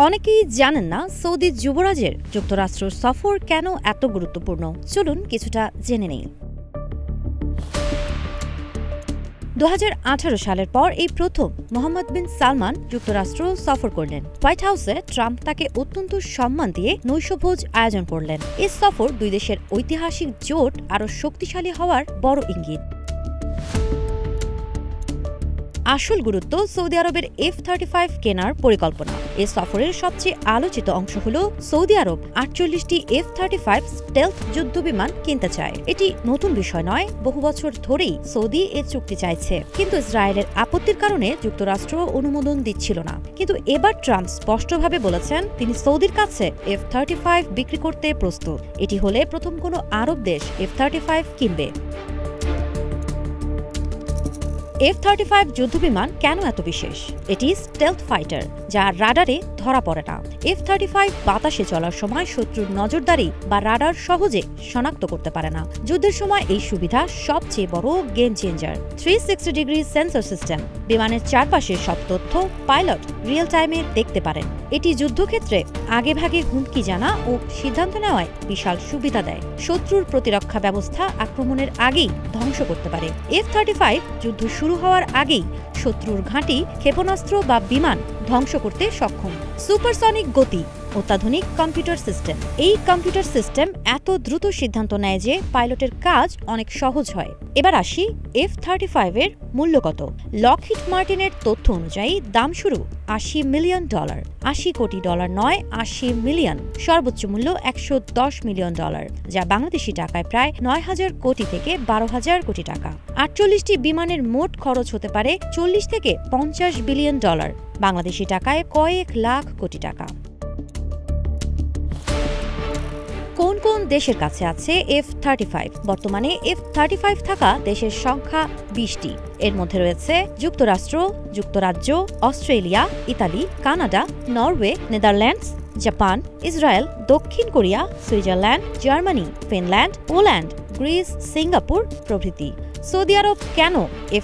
অনেকেই জানেন না সৌদি যুবরাজের যুক্তরাষ্ট্র সফর কেন এত গুরুত্বপূর্ণ। চলুন কিছুটা জেনে নেই। 2018 সালের পর এই প্রথম মোহাম্মদ বিন সালমান যুক্তরাষ্ট্র সফর করলেন। হোয়াইট হাউসে ট্রাম্প তাকে অত্যন্ত সম্মান দিয়ে নৈশভোজ আয়োজন করলেন। এই সফর দুই দেশের ঐতিহাসিক জোট আরও শক্তিশালী হওয়ার বড় ইঙ্গিত। আসল গুরুত্ব সৌদি আরবের F-35 কেনার পরিকল্পনা। এই সফরের সবচেয়ে আলোচিত অংশ হল সৌদি আরব 48টি F-35 স্টেলথ যুদ্ধবিমান কিনতে চায়। এটি নতুন বিষয় নয়, বহু বছর ধরেই সৌদি এ চুক্তি চাইছে, কিন্তু ইসরায়েলের আপত্তির কারণে যুক্তরাষ্ট্র অনুমোদন দিচ্ছিল না। কিন্তু এবার ট্রাম্প স্পষ্টভাবে বলেছেন তিনি সৌদির কাছে F-35 বিক্রি করতে প্রস্তুত। এটি হলে প্রথম কোনো আরব দেশ F-35 কিনবে। F-35 যুদ্ধবিমান কেন এত বিশেষ? এটি স্টেলথ ফাইটার, যা রাডারে ধরা পড়ে না। F-35 বাতাসে চলার সময় শত্রুর নজরদারি বা রাডার সহজে শনাক্ত করতে পারে না। যুদ্ধের সময় এই সুবিধা সবচেয়ে বড় game changer. 360 degree sensor system, বিমানের চারপাশের সব তথ্য পাইলট রিয়েল টাইমে দেখতে পারেন। এটি যুদ্ধক্ষেত্রে আগেভাগে হুমকি জানা ও সিদ্ধান্ত নেওয়ায় বিশাল সুবিধা দেয়। শত্রুর প্রতিরক্ষা ব্যবস্থা আক্রমণের আগেই ধ্বংস করতে পারে। F-35 যুদ্ধ শুরু হওয়ার আগেই শত্রুর ঘাঁটি, ক্ষেপণাস্ত্র বা বিমান ধ্বংস করতে সক্ষম। সুপারসনিক গতি, অত্যাধুনিক কম্পিউটার সিস্টেম। এই কম্পিউটার সিস্টেম এত দ্রুত সিদ্ধান্ত নেয় যে পাইলটের কাজ অনেক সহজ হয়। এবার আসি F-35 এর মূল্য কত। লকহিড মার্টিনের তথ্য অনুযায়ী দাম শুরু $80 মিলিয়ন। $80 কোটি নয়, 80 মিলিয়ন। সর্বোচ্চ মূল্য $110 মিলিয়ন, যা বাংলাদেশি টাকায় প্রায় 9,000 কোটি থেকে 12,000 কোটি টাকা। 48টি বিমানের মোট খরচ হতে পারে $40 থেকে $50 বিলিয়ন, বাংলাদেশি টাকায় কয়েক লাখ কোটি টাকা। কোন কোন দেশের কাছে আছে F-35? বর্তমানে F-35 থাকা দেশের সংখ্যা 20টি। এর মধ্যে রয়েছে যুক্তরাষ্ট্র, যুক্তরাজ্য, Australia, Italy, Canada, Norway, Netherlands, Japan, Israel, দক্ষিণ Korea, Switzerland, Germany, Finland, Poland, Greece, Singapore প্রভৃতি। সৌদি আরব কেন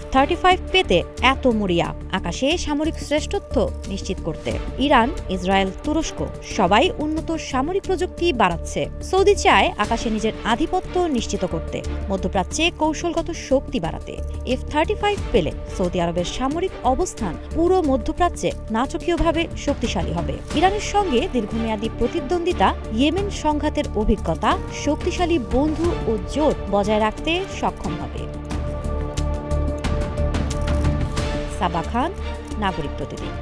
F-35 পেতে এত মরিয়া? আকাশে সামরিক শ্রেষ্ঠত্ব নিশ্চিত করতে। ইরান, ইসরায়েল, তুরস্ক সবাই উন্নত সামরিক প্রযুক্তি বাড়াচ্ছে। সৌদি চায় আকাশে নিজের আধিপত্য নিশ্চিত করতে, মধ্যপ্রাচ্যে কৌশলগত শক্তি বাড়াতে। F-35 পেলে সৌদি আরবের সামরিক অবস্থান পুরো মধ্যপ্রাচ্যে নাটকীয়ভাবে শক্তিশালী হবে। ইরানের সঙ্গে দীর্ঘমেয়াদী প্রতিদ্বন্দ্বিতা, ইয়েমেন সংঘাতের অভিজ্ঞতা শক্তিশালী বন্ধু ও জোট বজায় রাখতে সক্ষম হবে। সাবা খান, নাগরিক প্রতিদিন।